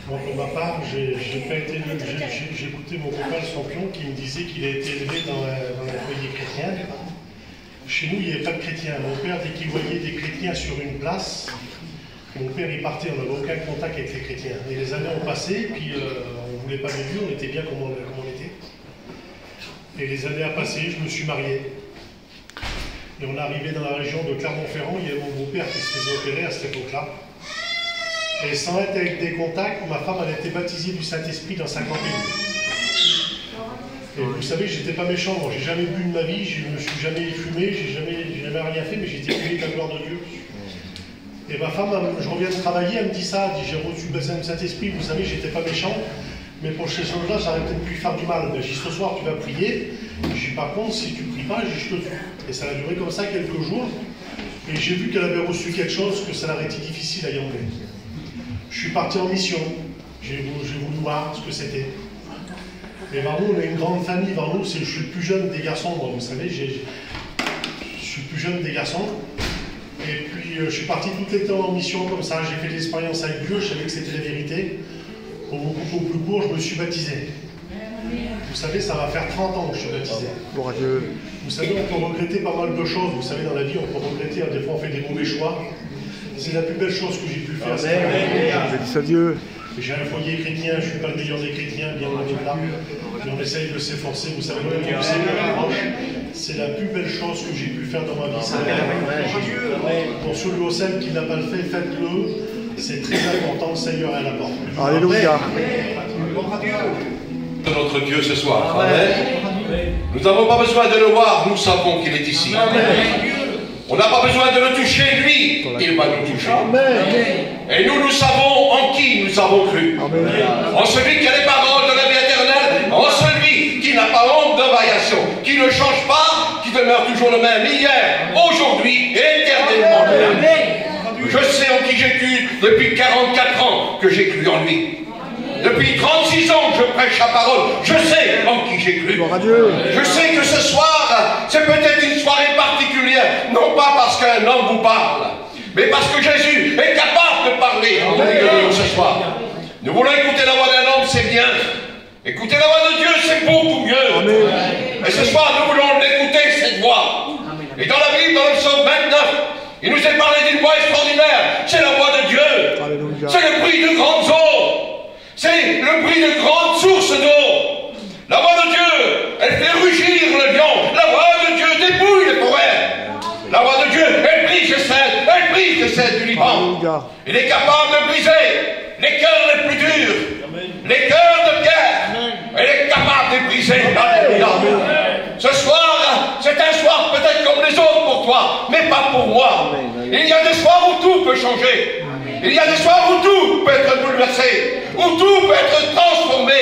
Moi, pour ma part, j'ai écouté mon copain le champion qui me disait qu'il a été élevé dans un foyer chrétien. Chez nous, il n'y avait pas de chrétiens. Mon père, dès qu'il voyait des chrétiens sur une place, mon père, il partait, on n'avait aucun contact avec les chrétiens. Et les années ont passé, puis on ne voulait pas de Dieu, on était bien comme on était. Et les années ont passé, je me suis marié. Et on est arrivé dans la région de Clermont-Ferrand, il y avait mon beau-père qui se faisait opérer à cette époque-là. Et sans être avec des contacts, ma femme elle a été baptisée du Saint-Esprit dans sa campagne. Et vous savez, j'étais pas méchant, j'ai jamais bu de ma vie, je me suis jamais fumé, j'ai jamais rien fait, mais j'étais fumé de la gloire de Dieu. Et ma femme, je reviens de travailler, elle me dit ça, elle dit j'ai reçu le Saint-Esprit, vous savez, j'étais pas méchant, mais pour ces choses-là, ça aurait peut-être pu faire du mal. Mais j'ai dit ce soir, tu vas prier. Je dis par contre, si tu pries pas, je te tue. Et ça a duré comme ça quelques jours. Et j'ai vu qu'elle avait reçu quelque chose, que ça aurait été difficile à y enlever. Je suis parti en mission. J'ai voulu voir ce que c'était. Et Varnou, on a une grande famille. Varnou, je suis le plus jeune des garçons, moi, vous savez. Je suis le plus jeune des garçons. Et puis, je suis parti tout l'été en mission comme ça. J'ai fait l'expérience avec Dieu. Je savais que c'était la vérité. Pour mon couple plus court, je me suis baptisé. Vous savez, ça va faire 30 ans que je suis baptisé. Bon, Dieu. Vous savez, on peut regretter pas mal de choses. Vous savez, dans la vie, on peut regretter. Des fois, on fait des mauvais choix. C'est la plus belle chose que j'ai pu faire. Bénisse à Dieu. J'ai un foyer chrétien, je ne suis pas le meilleur des chrétiens, bien loin de là. Mais on essaye de s'efforcer. Vous savez, c'est la plus belle chose que j'ai pu faire dans ma vie. Pour celui au sein qui n'a pas le fait, faites-le. C'est très important, le Seigneur est à la porte. Alléluia. De notre Dieu ce soir. Amen. Nous n'avons pas besoin de le voir, nous savons qu'il est ici. Amen. On n'a pas besoin de le toucher, lui, il va nous toucher. Amen. Et nous savons en qui nous avons cru. Amen. En celui qui a les paroles de la vie éternelle, en celui qui n'a pas honte de variation, qui ne change pas, qui demeure toujours le même hier, aujourd'hui et éternellement. Amen. Je sais en qui j'ai cru depuis 44 ans que j'ai cru en lui. Depuis 36 ans que je prêche la parole, je sais en qui j'ai cru. Je sais que ce soir, c'est peut-être une soirée particulière, non pas parce qu'un homme vous parle, mais parce que Jésus est capable de parler au milieu de nous ce soir. Nous voulons écouter la voix d'un homme, c'est bien. Écouter la voix de Dieu, c'est beaucoup mieux. Amen. Et ce soir, nous voulons l'écouter, cette voix. Et dans la Bible, dans le psaume 29, il nous est parlé d'une voix extraordinaire. C'est la voix de Dieu. C'est le bruit de grandes eaux. C'est le bruit de grandes sources d'eau. La voix de Dieu, elle fait rugir le lion. La voix de Dieu dépouille les forêts. La voix de Dieu, elle brise les cèdres du Liban. Il est capable de briser les cœurs les plus durs, les cœurs de pierre. Elle est capable de briser. Alléluia. Ce soir, c'est un soir peut-être comme les autres pour toi, mais pas pour moi. Il y a des soirs où tout peut changer. Il y a des soirs où tout peut être bouleversé, où tout peut être transformé,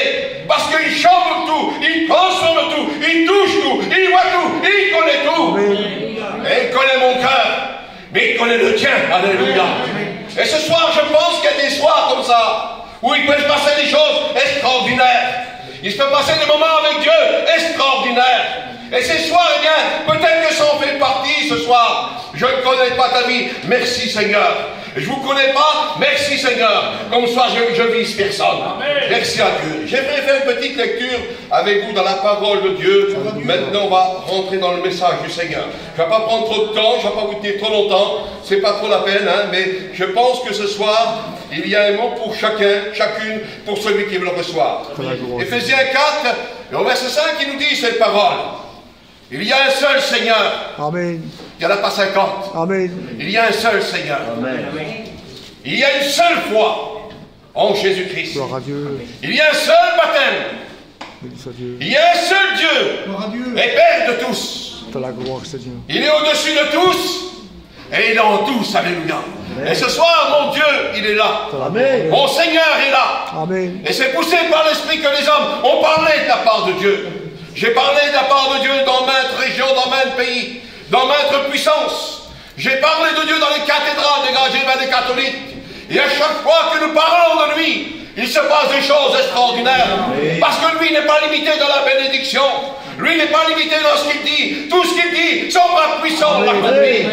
parce qu'il change tout, il transforme tout, il touche tout, il voit tout, il connaît tout. Et il connaît mon cœur, mais il connaît le tien. Alléluia. Et ce soir, je pense qu'il y a des soirs comme ça, où il peut se passer des choses extraordinaires. Il se peut passer des moments avec Dieu extraordinaires. Et ces soirs, eh bien, peut-être que ça en fait partie ce soir. Je ne connais pas ta vie, merci Seigneur. Je ne vous connais pas, merci Seigneur. Comme ça, je vise personne. Amen. Merci à Dieu. J'aimerais faire une petite lecture avec vous dans la parole de Dieu. Maintenant, on va rentrer dans le message du Seigneur. Je ne vais pas prendre trop de temps, je ne vais pas vous tenir trop longtemps. Ce n'est pas trop la peine, hein, mais je pense que ce soir, il y a un mot pour chacun, chacune, pour celui qui veut le recevoir. Éphésiens 4, au verset 5, il nous dit cette parole. Il y a un seul Seigneur. Amen. Il n'y en a pas 50. Amen. Il y a un seul Seigneur. Amen. Il y a une seule foi en Jésus-Christ. Gloire à Dieu. Il y a un seul baptême. Il y a un seul Dieu. Gloire à Dieu. Et Père de tous. La gloire, Seigneur. Il est au-dessus de tous. Et il est en tous. Alléluia. Amen. Et ce soir, mon Dieu, il est là. Amen. Mon Seigneur est là. Amen. Et c'est poussé par l'Esprit que les hommes ont parlé de la part de Dieu. J'ai parlé de la part de Dieu dans maintes régions, dans maintes pays, dans maintes puissances. J'ai parlé de Dieu dans les cathédrales dégagées par des catholiques. Et à chaque fois que nous parlons de lui, il se passe des choses extraordinaires. Parce que lui n'est pas limité dans la bénédiction. Lui n'est pas limité dans ce qu'il dit. Tout ce qu'il dit, son bras puissant l'accomplit.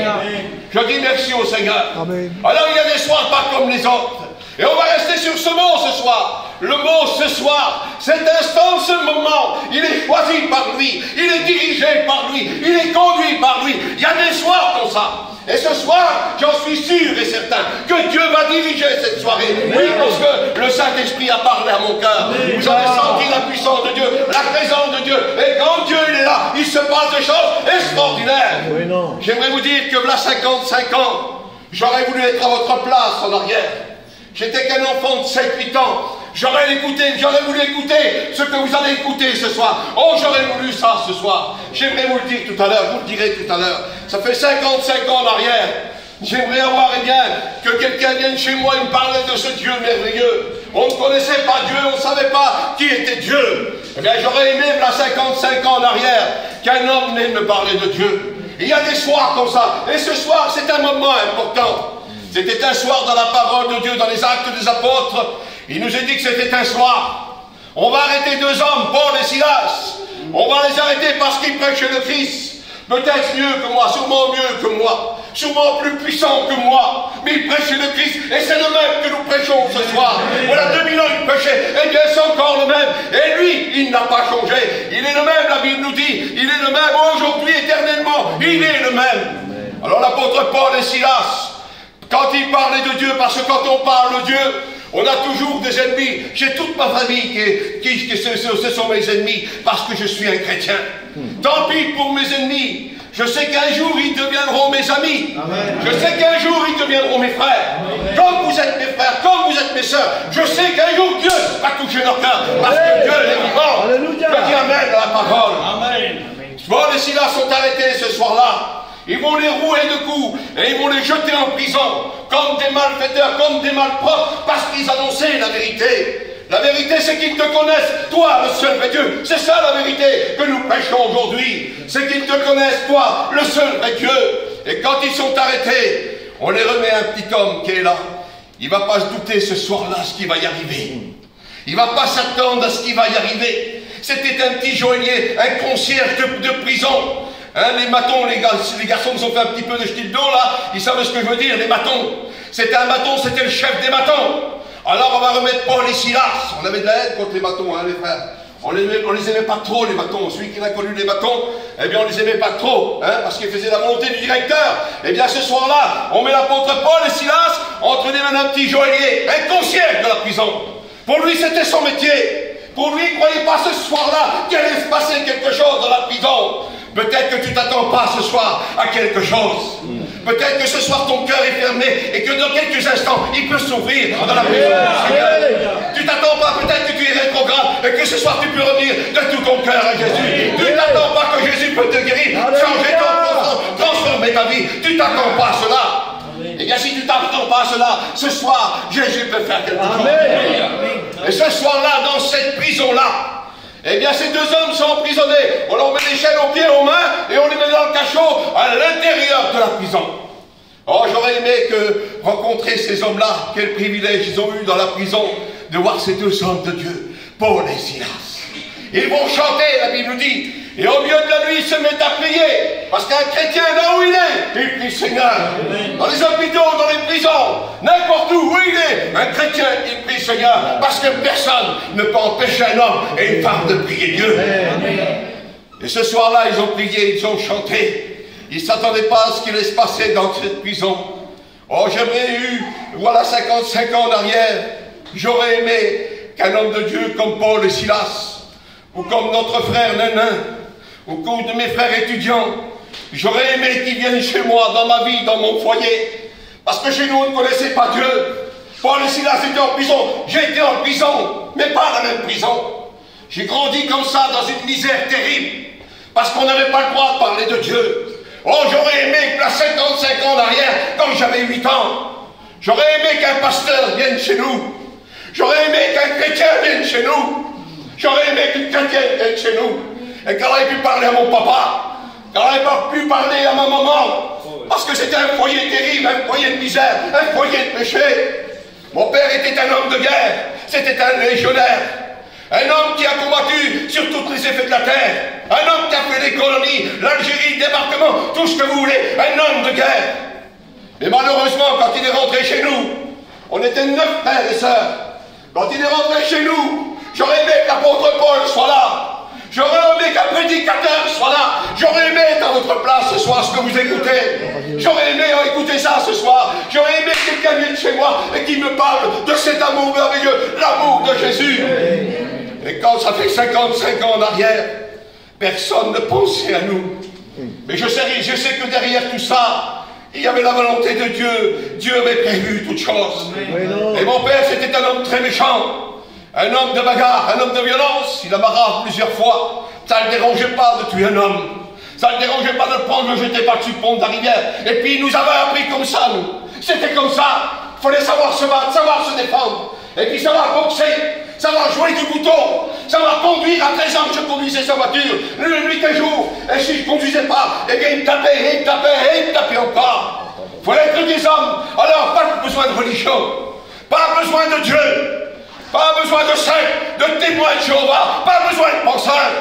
Je dis merci au Seigneur. Amen. Alors il y a des soirs pas comme les autres. Et on va rester sur ce mot ce soir. Le mot ce soir, cet instant, ce moment, il est choisi par lui, il est dirigé par lui, il est conduit par lui. Il y a des soirs comme ça. Et ce soir, j'en suis sûr et certain que Dieu va diriger cette soirée. Oui, parce que le Saint-Esprit a parlé à mon cœur. Vous avez senti la puissance de Dieu, la présence de Dieu. Et quand Dieu il est là, il se passe des choses extraordinaires. Oui, non. J'aimerais vous dire que là, 55 ans, j'aurais voulu être à votre place en arrière. J'étais qu'un enfant de 7-8 ans. J'aurais voulu écouter ce que vous allez écouter ce soir. Oh, j'aurais voulu ça ce soir. J'aimerais vous le dire tout à l'heure, je vous le dirai tout à l'heure. Ça fait 55 ans en arrière. J'aimerais avoir, que quelqu'un vienne chez moi et me parler de ce Dieu merveilleux. On ne connaissait pas Dieu, on ne savait pas qui était Dieu. Eh bien, j'aurais aimé, là, 55 ans en arrière, qu'un homme vienne me parler de Dieu. Il y a des soirs comme ça. Et ce soir, c'est un moment important. C'était un soir dans la parole de Dieu, dans les actes des apôtres. Il nous a dit que c'était un soir. On va arrêter deux hommes, Paul et Silas. On va les arrêter parce qu'ils prêchaient le Christ. Peut-être mieux que moi, sûrement mieux que moi. Sûrement plus puissant que moi. Mais ils prêchaient le Christ. Et c'est le même que nous prêchons ce soir. Voilà 2000 ans il prêchait. Eh bien c'est encore le même. Et lui, il n'a pas changé. Il est le même, la Bible nous dit. Il est le même aujourd'hui, éternellement. Il est le même. Alors l'apôtre Paul et Silas, quand ils parlaient de Dieu, parce que quand on parle de Dieu, on a toujours des ennemis. J'ai toute ma famille ce sont mes ennemis parce que je suis un chrétien. Tant pis pour mes ennemis. Je sais qu'un jour ils deviendront mes amis. Amen. Je sais qu'un jour ils deviendront mes frères. Amen. Comme vous êtes mes frères, comme vous êtes mes sœurs. Je sais qu'un jour Dieu va toucher leur cœur parce que Dieu est vivant. Alléluia. Je dis amen à la parole. Amen. Paul et Silas sont arrêtés ce soir-là. Ils vont les rouer de coups et ils vont les jeter en prison comme des malfaiteurs, comme des malpropres, parce qu'ils annonçaient la vérité. La vérité, c'est qu'ils te connaissent, toi, le seul vrai Dieu. C'est ça la vérité que nous prêchons aujourd'hui. C'est qu'ils te connaissent, toi, le seul vrai Dieu. Et quand ils sont arrêtés, on les remet à un petit homme qui est là. Il ne va pas se douter ce soir-là ce qui va y arriver. Il ne va pas s'attendre à ce qui va y arriver. C'était un petit joaillier, un concierge de prison. Hein, les matons, les garçons nous ont fait un petit peu de stildo là, ils savent ce que je veux dire, les matons. C'était un maton, c'était le chef des matons. Alors on va remettre Paul et Silas. On avait de la haine contre les matons, hein, les frères. On les aimait pas trop, les matons. Celui qui a connu les matons, eh bien on les aimait pas trop, hein, parce qu'ils faisaient la volonté du directeur. Eh bien ce soir-là, on met l'apôtre Paul et Silas entre les mains d'un petit joaillier, un concierge de la prison. Pour lui, c'était son métier. Pour lui, il ne croyait pas ce soir-là qu'il allait se passer quelque chose dans la prison. Peut-être que tu ne t'attends pas ce soir à quelque chose. Peut-être que ce soir ton cœur est fermé et que dans quelques instants, il peut s'ouvrir dans la prison du Seigneur. Tu ne t'attends pas, peut-être que tu es rétrograde et que ce soir tu peux revenir de tout ton cœur à Jésus. Tu ne t'attends pas que Jésus peut te guérir, changer ton profond, transformer ta vie. Tu ne t'attends pas à cela. Et bien si tu ne t'attends pas à cela, ce soir, Jésus peut faire quelque chose. Et ce soir-là, dans cette prison-là, eh bien, ces deux hommes sont emprisonnés. On leur met des chaînes aux pieds, aux mains, et on les met dans le cachot à l'intérieur de la prison. Oh, j'aurais aimé rencontrer ces hommes-là. Quel privilège ils ont eu dans la prison de voir ces deux hommes de Dieu, Paul et Silas. Ils vont chanter, la Bible dit, et au milieu de la nuit, ils se mettent à prier. Parce qu'un chrétien, là où il est, il prie Seigneur. Dans les hôpitaux, dans les prisons, n'importe où il est, un chrétien, il prie Seigneur. Parce que personne ne peut empêcher un homme et une femme de prier Dieu. Et ce soir-là, ils ont prié, ils ont chanté. Ils ne s'attendaient pas à ce qui allait se passer dans cette prison. Oh, j'aimerais voilà 55 ans en arrière, j'aurais aimé qu'un homme de Dieu comme Paul et Silas, ou comme notre frère Nanin, ou comme de mes frères étudiants, j'aurais aimé qu'ils viennent chez moi, dans ma vie, dans mon foyer. Parce que chez nous, on ne connaissait pas Dieu. Paul et Silas étaient en prison. J'ai été en prison, mais pas la même prison. J'ai grandi comme ça, dans une misère terrible. Parce qu'on n'avait pas le droit de parler de Dieu. Oh, j'aurais aimé que, là, 55 ans en arrière, quand j'avais 8 ans, j'aurais aimé qu'un pasteur vienne chez nous. J'aurais aimé qu'un chrétien vienne chez nous. J'aurais aimé qu'une chrétienne vienne chez nous. Et qu'elle aurait pu parler à mon papa. Qu'elle aurait pu parler à ma maman. Parce que c'était un foyer terrible, un foyer de misère, un foyer de péché. Mon père était un homme de guerre. C'était un légionnaire. Un homme qui a combattu sur tous les effets de la terre. Un homme qui a fait les colonies, l'Algérie, le débarquement, tout ce que vous voulez. Un homme de guerre. Mais malheureusement, quand il est rentré chez nous, On était 9 frères et sœurs. Quand il est rentré chez nous, j'aurais aimé qu'apôtre Paul soit là. J'aurais aimé qu'un prédicateur soit là. J'aurais aimé être à votre place ce soir, ce que vous écoutez. J'aurais aimé écouter ça ce soir. J'aurais aimé que quelqu'un vienne chez moi et qui me parle de cet amour merveilleux, l'amour de Jésus. Et quand ça fait 55 ans en arrière, personne ne pensait à nous. Mais je sais que derrière tout ça, il y avait la volonté de Dieu. Dieu avait prévu toutes choses. Et mon père, c'était un homme très méchant. Un homme de bagarre, un homme de violence. Il a marré plusieurs fois. Ça ne le dérangeait pas de tuer un homme. Ça ne le dérangeait pas de le prendre, le jeter par-dessus le pont de la rivière. Et puis il nous avait appris comme ça, nous. C'était comme ça. Il fallait savoir se battre, savoir se défendre. Et puis savoir boxer, savoir jouer du couteau, savoir conduire. À 13 ans, je conduisais sa voiture, nuit et jour. Et si je ne conduisais pas, eh bien il me tapait, et il me tapait, et il me tapait encore. Il fallait être des hommes. Alors, pas besoin de religion. Pas besoin de Dieu. Pas besoin de secte, de témoins de Jéhovah, pas besoin de penseurs.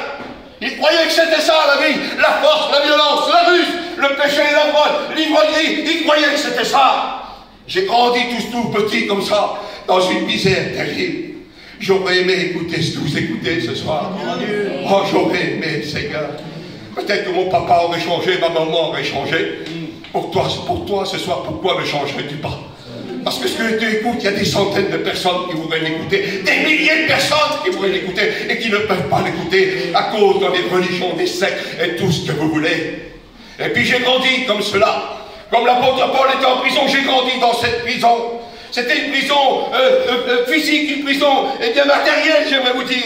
Ils croyaient que c'était ça la vie, la force, la violence, la ruse, le péché, la fraude, l'ivrognerie. Ils croyaient que c'était ça. J'ai grandi tout petit comme ça, dans une misère terrible. J'aurais aimé écouter ce que vous écoutez ce soir. Oh, j'aurais aimé, Seigneur. Peut-être que mon papa aurait changé, ma maman aurait changé. Pour toi ce soir, pourquoi ne changerais-tu pas? Parce que ce que tu écoutes, il y a des centaines de personnes qui voudraient l'écouter, des milliers de personnes qui voudraient l'écouter et qui ne peuvent pas l'écouter à cause de des religions, des sectes et tout ce que vous voulez. Et puis j'ai grandi comme cela. Comme l'apôtre Paul était en prison, j'ai grandi dans cette prison. C'était une prison physique, une prison bien matérielle, j'aimerais vous dire.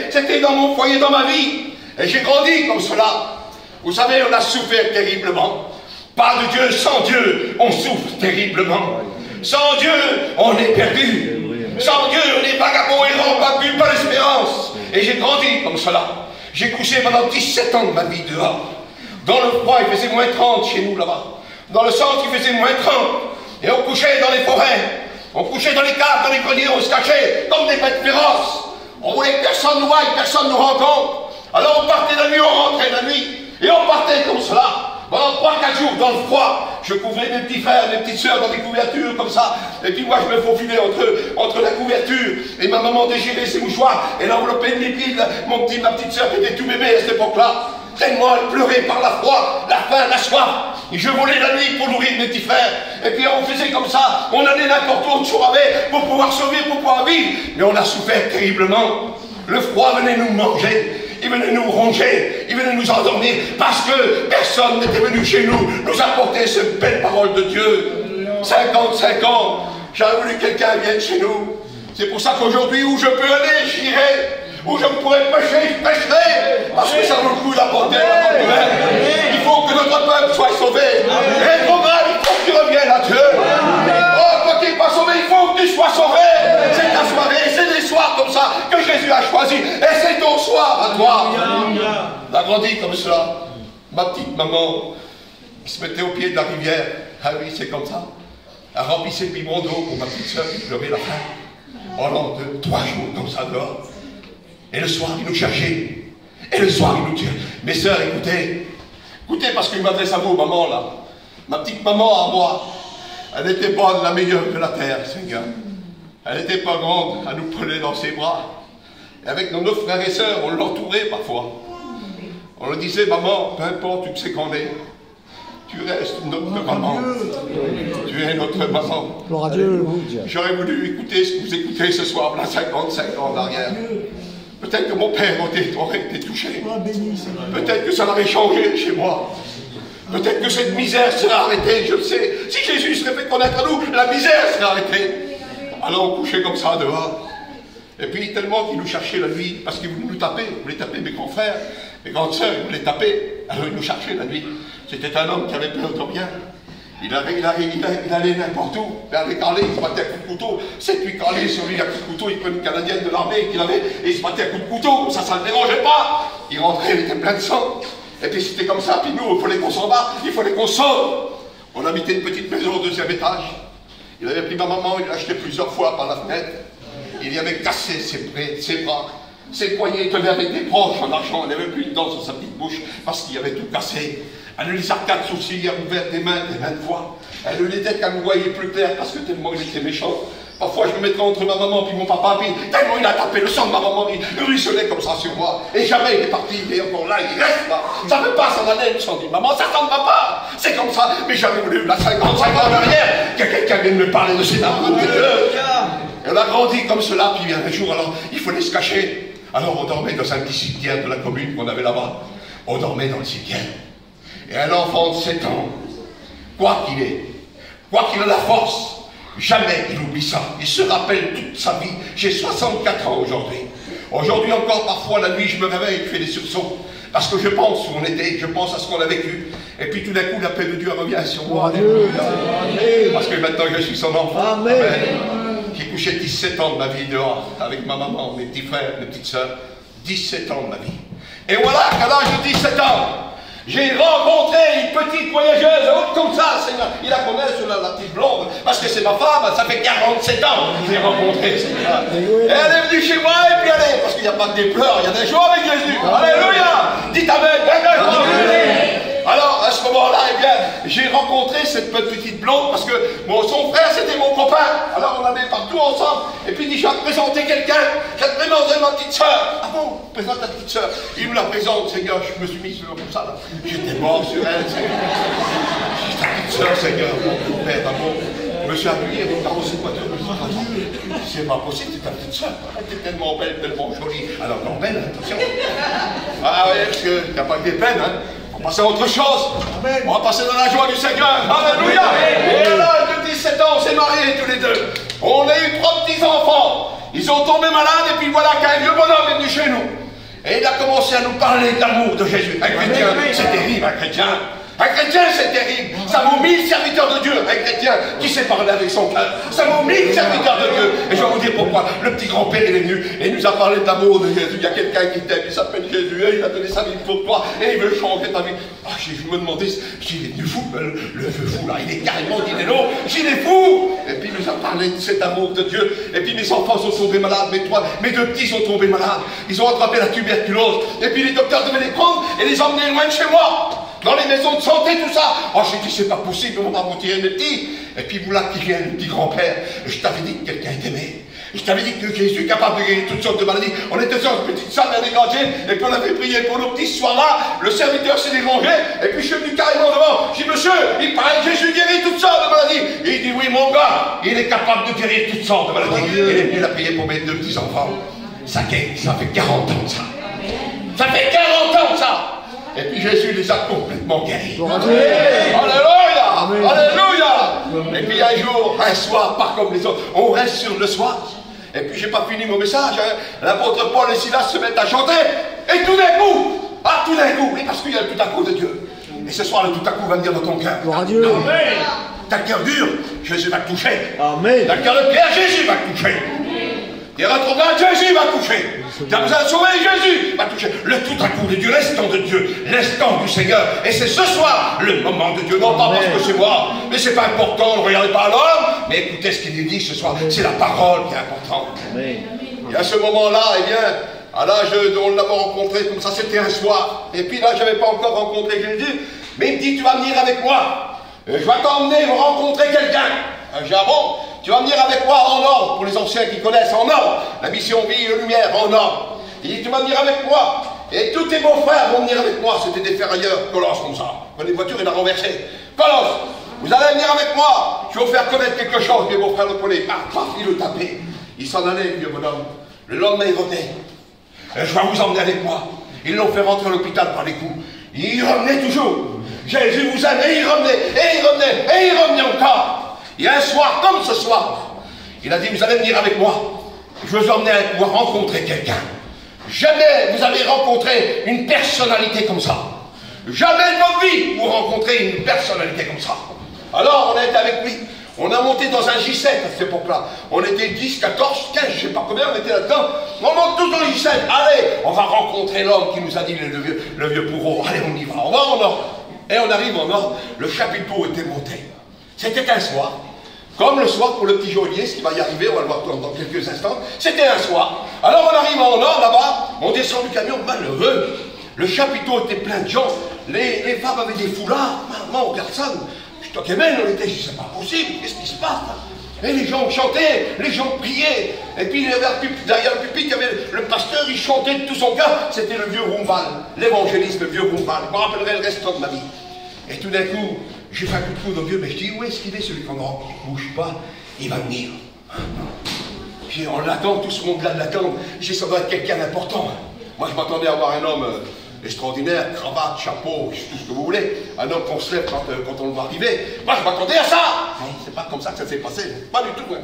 C'était dans mon foyer, dans ma vie. Et j'ai grandi comme cela. Vous savez, on a souffert terriblement. Pas de Dieu, sans Dieu, on souffre terriblement. Sans Dieu, on est perdu. Sans Dieu, on est vagabond, errant, pas but, pas d'espérance. Et j'ai grandi comme cela. J'ai couché pendant 17 ans de ma vie dehors. Dans le froid, il faisait moins 30 chez nous là-bas. Dans le centre, il faisait moins 30. Et on couchait dans les forêts. On couchait dans les caves, dans les greniers, on se cachait comme des bêtes féroces. On voulait que personne nous voie, personne nous rencontre. Alors on partait la nuit, on rentrait la nuit. Et on partait comme cela. Pendant 3-4 jours, dans le froid, je couvrais mes petits frères, mes petites soeurs dans des couvertures comme ça. Et puis moi, je me faufilais entre la couverture. Et ma maman déchirait ses mouchoirs. Elle enveloppait de mes pieds, ma petite soeur qui était tout bébé à cette époque-là. Tellement elle pleurait par la froid, la faim, la soif. Et je volais la nuit pour nourrir mes petits frères. Et puis on faisait comme ça. On allait n'importe où, on survivait pour pouvoir survivre, pour pouvoir vivre. Mais on a souffert terriblement. Le froid venait nous manger. Il venait nous ronger, il venait nous endormir, parce que personne n'était venu chez nous apporter cette belle parole de Dieu. 55 ans, j'aurais voulu que quelqu'un vienne chez nous. C'est pour ça qu'aujourd'hui, où je peux aller, j'irai. Où je pourrais pêcher, je pêcherai. Parce que ça vaut le coup d'apporter la bonne nouvelle. Il faut que notre peuple soit sauvé. Et trop grave, il faut que tu reviennes à Dieu. Oh, toi qui n'es pas sauvé, il faut que tu sois sauvé. C'est ta soirée, c'est des soirs comme ça que Jésus a choisi. Et c'est ton soir à toi. On a grandi comme cela. Ma petite maman, qui se mettait au pied de la rivière. Ah oui, c'est comme ça. Elle remplissait le biberon d'eau pour ma petite soeur qui pleurait la faim. Pendant 3 jours comme ça dehors. Et le soir, il nous cherchait. Et le soir, il nous tuait. Mes sœurs, écoutez. Écoutez, parce qu'il m'adresse à vous, maman, là. Ma petite maman, à moi, elle n'était pas la meilleure de la terre, Seigneur. Elle n'était pas grande, elle nous prenait dans ses bras. Et avec nos 9 frères et sœurs, on l'entourait parfois. On lui disait, maman, peu importe où c'est qu'on est, tu restes notre maman. Tu es notre maman. Gloire à Dieu. J'aurais voulu écouter ce que vous écoutez ce soir, là, 55 ans en arrière. Peut-être que mon père aurait été touché. Peut-être que ça l'aurait changé chez moi. Peut-être que cette misère serait arrêtée, je le sais. Si Jésus serait fait connaître à nous, la misère serait arrêtée. Alors on couchait comme ça dehors. Et puis tellement qu'il nous cherchait la nuit, parce qu'il voulait nous taper. Il voulait taper mes grands frères, mes grandes sœurs, il voulait taper. Alors il nous cherchait la nuit. C'était un homme qui avait peur de rien. Il allait n'importe où. Il avait calé, il se battait à coups de couteau. 7-8 calés sur lui à coups de couteau. Il prenait une canadienne de l'armée qu'il avait et il se battait à coups de couteau. Ça ne le dérangeait pas. Il rentrait, il était plein de sang. Et puis c'était comme ça. Puis nous, il fallait qu'on s'en bat. Il fallait qu'on sauve. On habitait une petite maison au 2e étage. Il avait pris ma maman, il l'a acheté plusieurs fois par la fenêtre. Il y avait cassé ses bras. Ses poignets, il tenait avec des broches en argent. Il n'avait plus une dent sur sa petite bouche parce qu'il avait tout cassé. Elle les arcades sourcils, elle ouvert des mains de fois. Elle ne l'était qu'elle ne voyait plus clair parce que tellement il était méchant. Parfois, je me mettrais entre ma maman et mon papa, puis tellement il a tapé le sang de ma maman, il ruisselait comme ça sur moi. Et jamais il est parti, il est encore là, il reste là. Ça ne veut pas s'en aller, je dis, maman, ça t'en va pas. C'est comme ça, mais j'avais voulu, là, 55 ans en arrière, que quelqu'un vienne me parler de ces amours de Dieu. Et on a grandi comme cela, puis un jour, alors, il fallait se cacher. Alors, on dormait dans un petit cimetière de la commune qu'on avait là-bas. On dormait dans le cimetière. Et un enfant de 7 ans, quoi qu'il ait la force, jamais il oublie ça. Il se rappelle toute sa vie. J'ai 64 ans aujourd'hui. Aujourd'hui encore, parfois, la nuit, je me réveille, je fais des sursauts. Parce que je pense où on était, je pense à ce qu'on a vécu. Et puis tout d'un coup, la paix de Dieu revient sur moi. Parce que maintenant, je suis son enfant. Amen. J'ai couché 17 ans de ma vie dehors, avec ma maman, mes petits frères, mes petites sœurs. 17 ans de ma vie. Et voilà qu'à l'âge de 17 ans, j'ai rencontré une petite voyageuse haute comme ça, il la connaît sur la petite blonde, parce que c'est ma femme, ça fait 47 ans que je l'ai rencontrée. Et elle est venue chez moi, et puis elle est, parce qu'il n'y a pas que des pleurs, il y a des joies avec Jésus. Alléluia! Dites Amen. Alors, à ce moment-là, eh bien, j'ai rencontré cette petite blonde, parce que son frère, c'était mon copain. Alors, on allait partout ensemble, et puis il dit, je vais te présenter quelqu'un, je vais te présenter ma petite soeur. Ah bon, présente ta petite soeur. Il me la présente, Seigneur, je me suis mis comme ça, là. J'étais mort sur elle, Seigneur. J'ai ta petite soeur, Seigneur, mon père d'amour. Je me suis appuyé avec ta rosée de voiture, je me suis dit, c'est pas possible, c'est ta petite soeur. Elle était tellement belle, tellement jolie. Alors, non, belle, attention. Ah oui, parce qu'il n'y a pas que des peines, hein. On va passer à autre chose. Amen. On va passer dans la joie du Seigneur. Alléluia. Et à l'âge de 17 ans, on s'est mariés tous les deux. On a eu 3 petits-enfants. Ils ont tombé malades, et puis voilà qu'un vieux bonhomme est venu chez nous. Et il a commencé à nous parler de l'amour de Jésus. Un chrétien, c'est terrible, un chrétien. Un chrétien, c'est terrible. Ça vaut 1000 serviteurs de Dieu. Un chrétien qui sait parler avec son cœur. Ça vaut 1000 serviteurs de Dieu. Et je vais vous dire pourquoi. Le petit grand-père, il est venu et il nous a parlé de l'amour de Jésus. Il y a quelqu'un qui t'aime, il s'appelle Jésus. Et il a donné sa vie pour toi. Et il veut changer ta vie. Ah, je me demandais, il est devenu fou. Le vieux fou, là, il est carrément dit non. Il est fou. Et puis il nous a parlé de cet amour de Dieu. Et puis mes enfants sont tombés malades. Mes 2 petits sont tombés malades. Ils ont attrapé la tuberculose. Et puis les docteurs devaient les prendre et les emmener loin de chez moi. Dans les maisons de santé, tout ça. Oh, j'ai dit, c'est pas possible, on va retirer mes petits. Et puis voilà qui vient, le petit grand-père. Je t'avais dit que quelqu'un est aimé. Je t'avais dit que Jésus est capable de guérir toutes sortes de maladies. On était dans une petite salle à dégager, et puis on avait prié pour nos petits ce soir-là. Le serviteur s'est dérangé, et puis je suis venu carrément devant. J'ai dit, monsieur, il paraît que Jésus guérit toutes sortes de maladies. Et il dit, oui, mon gars, il est capable de guérir toutes sortes de maladies. Il est venu la prier pour mes 2 petits-enfants. Ça fait 40 ans, ça. Ça fait 40 ans, ça. Et puis Jésus les a complètement guéris. Alléluia! Alléluia! Et puis un jour, un soir, pas comme les autres, on reste sur le soir. Et puis j'ai pas fini mon message, hein. L'apôtre Paul et Silas se mettent à chanter. Et tout d'un coup, oui, parce qu'il y a le tout à coup de Dieu. Et ce soir, le tout à coup va venir dans ton cœur. Amen. T'as le cœur dur, Jésus va te toucher. Amen. T'as le cœur de pierre, Jésus va te toucher. T'es rétrograde, Jésus va toucher. T'as besoin de sauver, Jésus va toucher. Le tout à coup de Dieu, l'instant de Dieu, l'instant du Seigneur. Et c'est ce soir le moment de Dieu. Non pas parce que c'est moi, mais c'est pas important, ne regardez pas l'homme, mais écoutez ce qu'il est dit ce soir. C'est la parole qui est importante. Et à ce moment-là, eh bien, à l'âge on l'a rencontré comme ça, c'était un soir. Et puis là, je n'avais pas encore rencontré Jésus, mais il me dit, tu vas venir avec moi. Je vais t'emmener rencontrer quelqu'un. J'ai dit, ah bon? Tu vas venir avec moi en ordre, pour les anciens qui connaissent, en ordre. La mission vie et lumière, en ordre. Il dit, tu vas venir avec moi. Et tous tes beaux-frères vont venir avec moi. C'était des ferrailleurs, colosses comme ça. Quand les voitures, il a renversé. Colosses, vous allez venir avec moi. Je vais vous faire connaître quelque chose. Mes beaux-frères le prenaient. Paf, il le tapait. Il s'en allait, vieux bonhomme. Le lendemain, il revenait. Je vais vous emmener avec moi. Ils l'ont fait rentrer à l'hôpital par les coups. Il revenait toujours. Jésus vous aime. Et il revenait. Et il revenait. Et il revenait encore. Et un soir, comme ce soir, il a dit, vous allez venir avec moi. Je veux vous emmener avec moi rencontrer quelqu'un. Jamais vous avez rencontré une personnalité comme ça. Jamais de votre vie vous rencontrez une personnalité comme ça. Alors, on a été avec lui. On a monté dans un J7 à cette époque-là. On était 10, 14, 15, je ne sais pas combien, on était là-dedans. On monte tous dans le J7. Allez, on va rencontrer l'homme qui nous a dit, le vieux bourreau. Allez, on y va. On va en or. Et on arrive en or. Le chapiteau était monté. C'était un soir. Comme le soir pour le petit geôlier, ce qui va y arriver, on va le voir dans quelques instants. C'était un soir. Alors on arrive en or là-bas, on descend du camion, malheureux. Le chapiteau était plein de gens. Les femmes avaient des foulards. Maman, personne. Je toquais même, on était, c'est pas possible, qu'est-ce qui se passe là? Et les gens chantaient, les gens priaient. Et puis derrière le pupitre, il y avait le pasteur, il chantait de tout son cœur. C'était le vieux Rumbal, l'évangéliste, le vieux Rumbal. Je me rappellerai le restant de ma vie. Et tout d'un coup, j'ai fait un coup de coude au vieux, mais je dis, où est-ce qu'il est celui qu'on ne bouge pas? Il va venir. Puis on l'attend, tout ce monde-là l'attend. Je dis, ça doit être quelqu'un d'important. Moi, je m'attendais à voir un homme extraordinaire, cravate, chapeau, tout ce que vous voulez. Un homme qu'on se lève quand on le voit arriver. Moi, je m'attendais à ça. C'est pas comme ça que ça s'est passé. Pas du tout. Hein.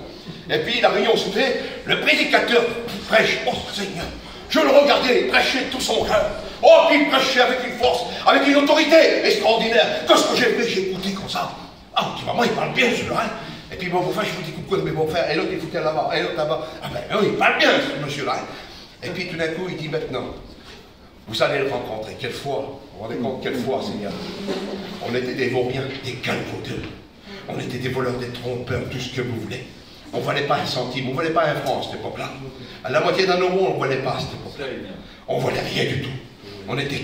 Et puis, la réunion se fait. Le prédicateur prêche. Oh, Seigneur. Je le regardais prêcher de tout son cœur. Oh, puis il prêchait avec une force, avec une autorité extraordinaire. Qu'est-ce que j'ai fait? J'ai écouté comme ça. Ah, tu vois, moi, il parle bien, celui-là. Hein. Et puis, mon beau-frère, je vous dis coucou de mes beaux-frères. Et l'autre, il foutait là-bas. Et l'autre là-bas. Ah ben, oui, il parle bien, ce monsieur-là. Et puis, tout d'un coup, il dit maintenant. Vous allez le rencontrer. Quelle foi. Vous vous rendez compte, quelle foi, Seigneur. On était des vauriens, des galvaudeux. On était des voleurs, des trompeurs, tout ce que vous voulez. On ne valait pas un centime, on ne valait pas un franc à cette époque-là. À la moitié d'un euro, on ne valait pas à cette époque-là. On ne valait rien du tout. On était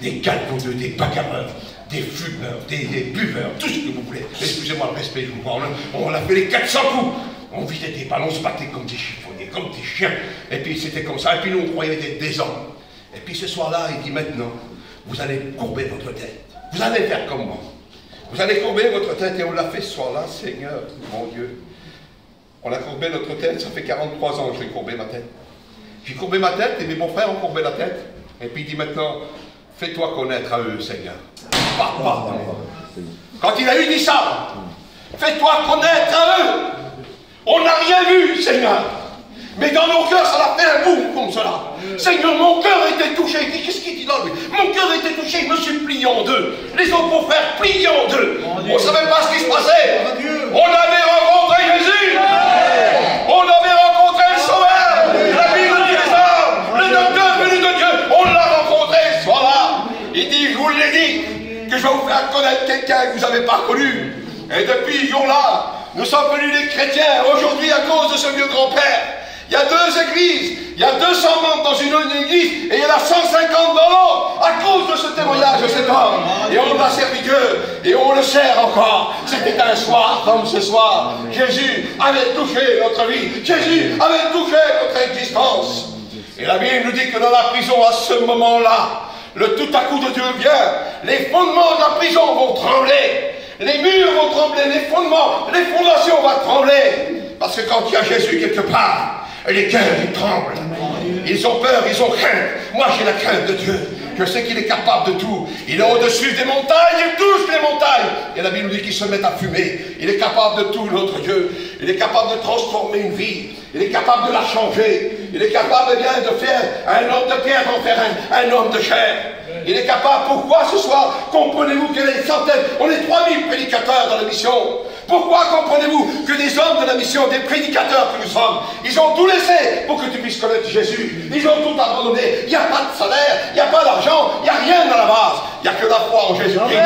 des galvaudeux, des bagarreurs, des fumeurs, des buveurs, tout ce que vous voulez. Excusez-moi le respect, je vous parle. On a fait les 400 coups. On vidait des balles, on se battait comme des chiffonniers, comme des chiens. Et puis c'était comme ça. Et puis nous, on croyait être des hommes. Et puis ce soir-là, il dit maintenant, vous allez courber votre tête. Vous allez faire comme moi. Vous allez courber votre tête. Et on l'a fait ce soir-là, Seigneur, mon Dieu. On a courbé notre tête, ça fait 43 ans que j'ai courbé ma tête. J'ai courbé ma tête et mes beaux frères ont courbé la tête. Et puis il dit maintenant, fais-toi connaître à eux, Seigneur. Quand il a eu dit ça, fais-toi connaître à eux. On n'a rien vu, Seigneur. Mais dans nos cœurs, ça a fait un boum comme cela. Seigneur, mon cœur était touché. Qu'est-ce qu'il dit là, lui? Mon cœur était touché, je me suis plié en deux. Les autres beaux frères pliés en deux. On ne savait pas ce qui se passait. On avait rencontré Jésus. On avait rencontré le Sauveur. La Bible dit les hommes, le docteur venu de Dieu. On l'a rencontré ce soir-là. Il dit, je vous l'ai dit, que je vais vous faire connaître quelqu'un que vous n'avez pas connu. Et depuis ce jour-là, nous sommes venus des chrétiens aujourd'hui à cause de ce vieux grand-père. Il y a 2 églises, il y a 200 membres dans une église et il y en a 150 dans l'autre à cause de ce témoignage de cet homme. Et on a servi Dieu et on le sert encore. C'était un soir comme ce soir. Jésus avait touché notre vie. Jésus avait touché notre existence. Et la Bible nous dit que dans la prison à ce moment-là, le tout à coup de Dieu vient. Les fondements de la prison vont trembler. Les murs vont trembler, les fondements, les fondations vont trembler. Parce que quand il y a Jésus quelque part, les cœurs, ils tremblent. Ils ont peur, ils ont crainte. Moi, j'ai la crainte de Dieu. Je sais qu'il est capable de tout. Il est au-dessus des montagnes, il touche les montagnes. Et la Bible nous dit qu'il se met à fumer. Il est capable de tout, notre Dieu. Il est capable de transformer une vie. Il est capable de la changer. Il est capable bien de faire un homme de pierre d'en faire un homme de chair. Il est capable. Pourquoi ce soir comprenez-vous qu'il y a des centaines, on est 3000 prédicateurs dans la mission. Pourquoi comprenez-vous que des hommes de la mission, des prédicateurs que nous sommes, ils ont tout laissé pour que tu puisses connaître Jésus. Ils ont tout abandonné. Il n'y a pas de salaire, il n'y a pas d'argent, il n'y a rien dans la base. Il n'y a que la foi en Jésus-Christ.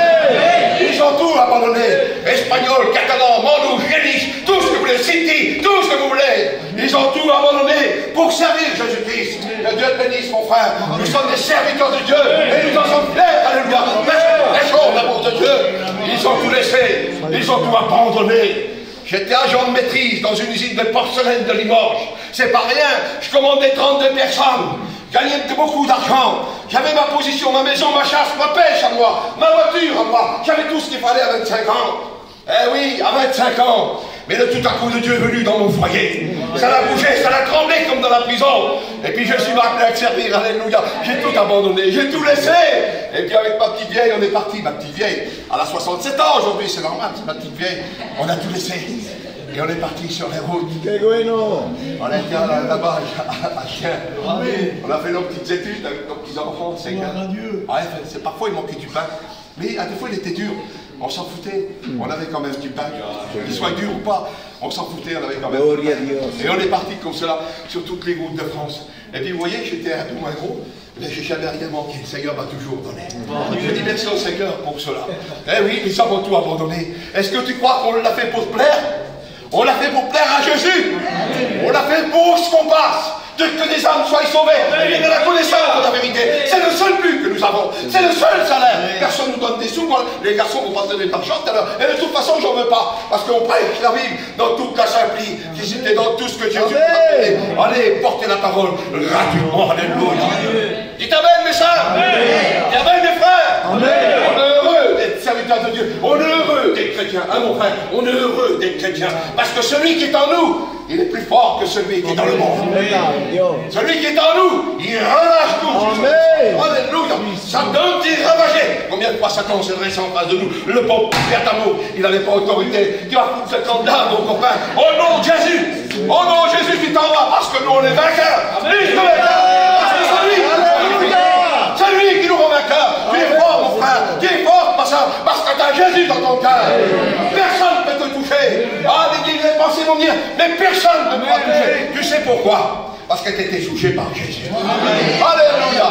Ils ont tout abandonné. Espagnol, catalan, mandou, géniche, tout ce que vous voulez, Sinti, tout ce que vous voulez. Ils ont tout abandonné pour servir Jésus-Christ. Que Dieu te bénisse, mon frère. Nous sommes des serviteurs de Dieu et nous en sommes fiers. Alléluia. Prêchons l'amour de Dieu. Ils ont tout laissé. Ils ont tout abandonné. J'étais agent de maîtrise dans une usine de porcelaine de Limoges. C'est pas rien. Je commandais 32 personnes. Gagnais beaucoup d'argent. J'avais ma position, ma maison, ma chasse, ma pêche à moi, ma voiture à moi. J'avais tout ce qu'il fallait à 25 ans. Eh oui, à 25 ans. Mais le tout à coup de Dieu est venu dans mon foyer. Ça l'a bougé, ça l'a tremblé comme dans la prison. Et puis je suis appelé à servir, alléluia. J'ai tout abandonné, j'ai tout laissé. Et puis avec ma petite vieille, on est parti. Ma petite vieille, elle a 67 ans aujourd'hui, c'est normal, c'est ma petite vieille. On a tout laissé. Et on est parti sur les routes. On a été là-bas à Chien. On a fait nos petites études avec nos petits-enfants. C'est parfois il manquait du pain. Mais à des fois il était dur. On s'en foutait. On avait quand même du pain. Qu'il soit dur ou pas, on s'en foutait, on avait quand même du pain. Et on est parti comme cela sur toutes les routes de France. Et puis vous voyez, j'étais un peu moins gros, mais j'ai jamais rien manqué. Le Seigneur m'a toujours donné. Je dis merci au Seigneur pour cela. Eh oui, ils avons tout abandonné. Est-ce que tu crois qu'on l'a fait pour te plaire? On l'a fait pour plaire à Jésus. On l'a fait pour ce qu'on passe. que des âmes soient sauvées, et de la connaissance de la vérité. C'est le seul but que nous avons. C'est le seul salaire. Personne ne nous donne des sous. Les garçons vont pas donner de l'argent tout à l'heure. Et de toute façon, j'en veux pas. Parce qu'on prêche la Bible dans toute la simplicité, qui était dans tout ce que Jésus nous a donné. Allez, portez la parole gratuitement. Alléluia. Dites amen, mes sœurs. Dites amen, mes frères. Amen. On est heureux d'être serviteurs de Dieu. On est heureux d'être chrétiens. Hein, mon frère? On est heureux d'être chrétiens. Parce que celui qui est en nous, il est plus fort que celui qui est dans le monde. Celui qui est en nous, il ravage tout. Alléluia. Ça donne d'y ravager. Combien de fois Satan s'est dressé en face de nous? Le bon Père d'amour, il n'avait pas autorité. Tu vas foutre ce camp là, mon copain. Au nom de Jésus. Au nom de Jésus, tu t'en vas. Parce que nous, on est vainqueurs. Plus que vainqueurs. Parce que c'est lui qui nous rend vainqueurs. Tu es fort, mon frère. Tu es fort, ma soeur. Parce que tu as Jésus dans ton cœur. Personne ne peut te toucher. Ah, les pensées vont dire, mais personne ne pourra toucher. Tu sais pourquoi? Parce que tu étais touché par Jésus. Alléluia.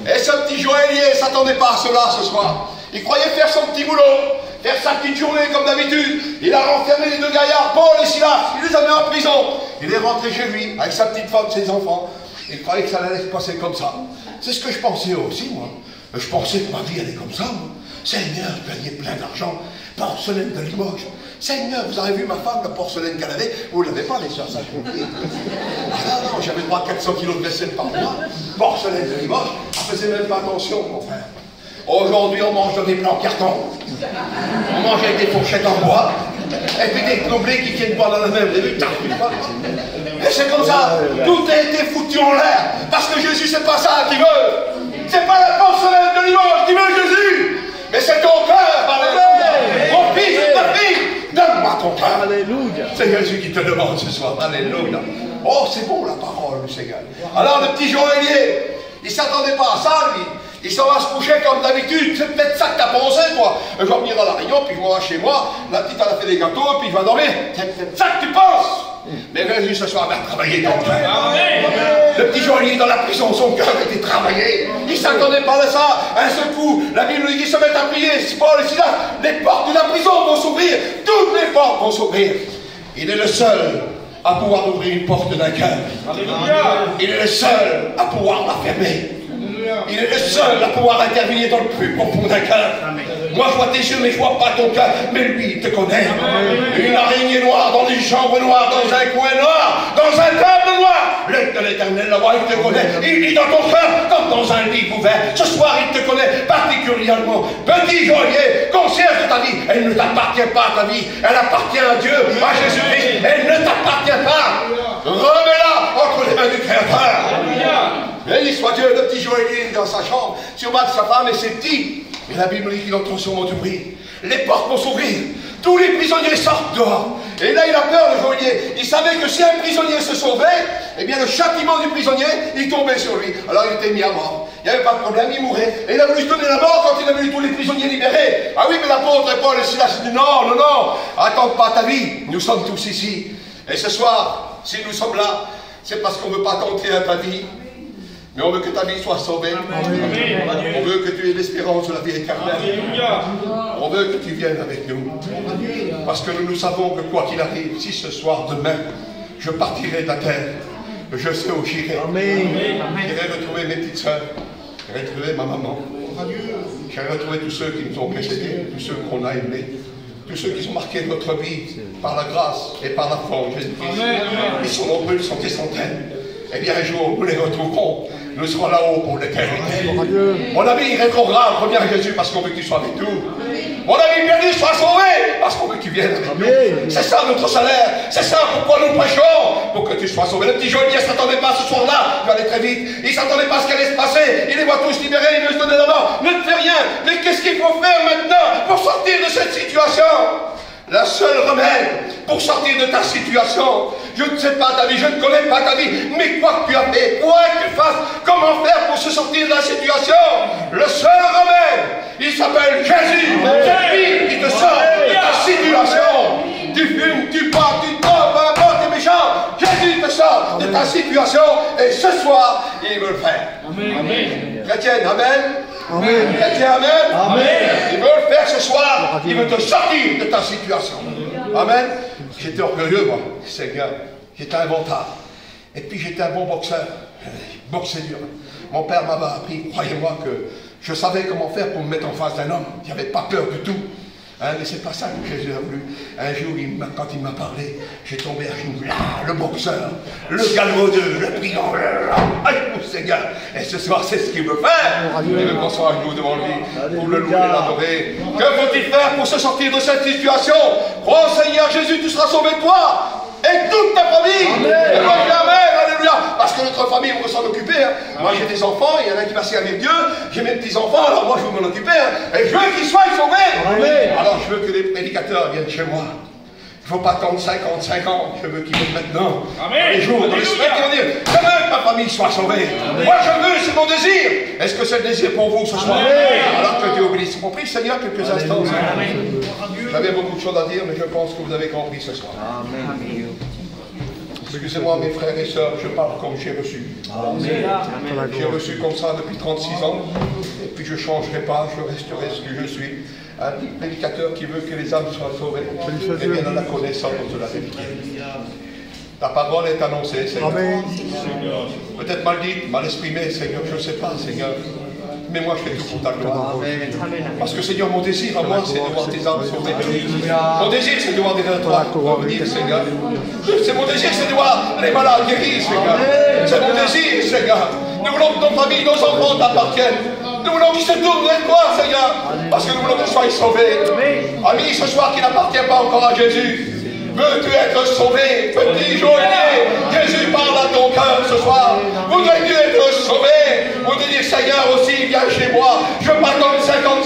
Et ce petit joaillier ne s'attendait pas à cela ce soir. Il croyait faire son petit boulot, faire sa petite journée comme d'habitude. Il a renfermé les deux gaillards, Paul et Silas. Il les a mis en prison. Il est rentré chez lui avec sa petite femme, ses enfants. Il croyait que ça allait se passer comme ça. C'est ce que je pensais aussi, moi. Je pensais que ma vie allait comme ça, moi. Seigneur, je gagnais plein d'argent. Porcelaine de Limoges. Seigneur, vous avez vu ma femme, la porcelaine qu'elle avait? Vous ne l'avez pas, les sœurs, ça je comprends. Ah non, j'avais droit à 400 kilos de vaisselle par mois. Porcelaine de Limoges, on ne faisait même pas attention, mon frère. Aujourd'hui, on mange dans des plats en carton. On mange avec des fourchettes en bois. Et puis des gobelets qui tiennent pas dans la même. Vous avez vu? Et c'est comme ça. Tout a été foutu en l'air. Parce que Jésus, c'est pas ça qu'il veut. C'est pas la porcelaine de Limoges qui veut Jésus. Mais c'est ton cœur. Alléluia. Mon fils, ta fille, donne-moi ton cœur. Alléluia. C'est Jésus qui te demande ce soir. Alléluia. Oh, c'est bon la parole du Seigneur. Alors le petit joaillier, il ne s'attendait pas à ça, lui. Il s'en va se coucher comme d'habitude. C'est peut-être ça que t'as pensé, toi. Je vais venir dans la réunion, puis je vais chez moi. La petite, elle a fait des gâteaux, puis je vais dormir. C'est peut-être ça que tu penses. Mais Jésus, ce soir, va travailler ton cœur. Le petit joaillier dans la prison, son cœur était travaillé. Il ne s'attendait pas à ça. Un seul coup, la Bible dit qu'il se met à prier. Si Paul et Silas, les portes de la prison vont s'ouvrir. Toutes les portes vont s'ouvrir. Il est le seul à pouvoir ouvrir une porte d'un cœur. Il est le seul à pouvoir la fermer. Il est le seul à pouvoir intervenir dans le plus profond d'un cœur. Moi, je vois tes yeux, mais je ne vois pas ton cœur. Mais lui, il te connaît. Une araignée noire dans une chambre noire, dans un coin noir, dans un table noir. L'œil de l'Éternel, là-bas, il te connaît. Il lit dans ton cœur comme dans un livre ouvert. Ce soir, il te connaît particulièrement. Petit joaillier, concierge de ta vie. Elle ne t'appartient pas, ta vie. Elle appartient à Dieu, à Jésus-Christ. Elle ne t'appartient pas. Remets-la entre les mains du Créateur. Béni soit Dieu, le petit joaillier dans sa chambre, sur bas de sa femme et ses petits. Et la Bible dit qu'il entend son mot d'ouvrir. Les portes vont s'ouvrir. Tous les prisonniers sortent dehors. Et là, il a peur, le joaillier. Il savait que si un prisonnier se sauvait, eh bien, le châtiment du prisonnier, il tombait sur lui. Alors, il était mis à mort. Il n'y avait pas de problème, il mourait. Et il a voulu se donner la mort quand il a vu tous les prisonniers libérés. Ah oui, mais l'apôtre Paul et Silas dit non, non, non, attends pas ta vie. Nous sommes tous ici. Et ce soir, si nous sommes là, c'est parce qu'on ne veut pas tenter à ta vie. Mais on veut que ta vie soit sauvée. Amen. On veut que tu aies l'espérance de la vie éternelle. On veut que tu viennes avec nous. Parce que nous savons que quoi qu'il arrive, si ce soir, demain, je partirai de la terre, je sais où j'irai. J'irai retrouver mes petites sœurs. J'irai retrouver ma maman. J'irai retrouver tous ceux qui nous ont précédés, tous ceux qu'on a aimés. Tous ceux qui ont marqué notre vie par la grâce et par la foi en Jésus-Christ. Ils sont nombreux, ils sont des centaines. Eh bien, un jour, nous les retrouverons. Nous serons là-haut pour l'éternité. Mon ami rétrograde, reviens à Jésus parce qu'on veut que tu sois avec nous. Mon ami perdu, sois sauvé parce qu'on veut que tu viennes avec nous. C'est ça notre salaire. C'est ça pourquoi nous prêchons. Pour que tu sois sauvé. Le petit joaillier ne s'attendait pas ce soir-là. Il va aller très vite. Il ne s'attendait pas à ce qui allait se passer. Il les voit tous libérés. Il veut se donner la mort. Ne te fais rien. Mais qu'est-ce qu'il faut faire maintenant pour sortir de cette situation? La seule remède pour sortir de ta situation, je ne sais pas ta vie, je ne connais pas ta vie, mais quoi que tu as fait, quoi que tu fasses, comment faire pour se sortir de la situation? Le seul remède, il s'appelle Jésus. C'est lui qui te sort de ta situation. Tu fumes, tu bois, tu dors, peu importe, tu es méchant. Jésus te sort de ta situation et ce soir, il veut le faire. Amen. Chrétienne, amen. Amen. Chrétien, amen. Amen. Il veut le faire ce soir. Il veut te sortir de ta situation. Amen. J'étais orgueilleux, moi, Seigneur. J'étais inventar. Et puis j'étais un bon boxeur. Boxer dur. Mon père m'avait appris, croyez-moi, que je savais comment faire pour me mettre en face d'un homme. Il n'y avait pas peur du tout. Hein, mais c'est pas ça que Jésus a voulu. Un jour, quand il m'a parlé, j'ai tombé à genoux. Là, le boxeur, le galvaudeux, le brigand. Aïe, mon Seigneur. Et ce soir, c'est ce qu'il veut faire. Il veut qu'on soit à genoux devant lui pour le louer et l'adorer. Que faut-il faire pour se sortir de cette situation? Crois au Seigneur Jésus, tu seras sauvé toi et toute ta famille. Amen, alléluia. Parce que notre famille, on veut s'en occuper. Hein. Moi, j'ai des enfants, il y en a un qui va servir Dieu. J'ai mes petits-enfants, alors moi, je veux m'en occuper. Hein. Et je veux qu'ils soient sauvés. Amen. Alors, je veux que les prédicateurs viennent chez moi. Il ne faut pas attendre 55 ans. Je veux qu'ils viennent maintenant. Amen. Les jours, dans les semaines, ils vont dire, je veux que ma famille soit sauvée. Amen. Moi, je veux, c'est mon désir. Est-ce que c'est le désir pour vous ce soir? Alors que Dieu obéisse. Vous compris, Seigneur, quelques instants. J'avais beaucoup de choses à dire, mais je pense que vous avez compris ce soir. Amen. Excusez-moi mes frères et sœurs, je parle comme j'ai reçu. J'ai reçu comme ça depuis 36 ans. Et puis je ne changerai pas, je resterai ce que je suis. Un prédicateur qui veut que les âmes soient sauvées et viennent à la connaissance de la vérité. Ta parole est annoncée, Seigneur. Peut-être mal dite, mal exprimée, Seigneur, je ne sais pas, Seigneur. Mais moi, je fais tout pour ta gloire. Parce que, Seigneur, mon désir à moi, c'est de voir tes âmes sauvées. Mon désir, c'est de voir des rétroits revenir, Seigneur. C'est mon désir, c'est de voir les malades guéris, Seigneur. C'est mon désir, Seigneur. Nous voulons que ton famille, nos enfants t'appartiennent. Nous voulons qu'ils se tournent vers toi, Seigneur. Parce que nous voulons qu'ils soient sauvés. Amis, ce soir qui n'appartient pas encore à Jésus, veux-tu être sauvé? Petit joaillier, Jésus parle à ton cœur ce soir. Voudrais-tu être sauvé? Vous dire, Seigneur aussi, viens chez moi. Je pardonne 55.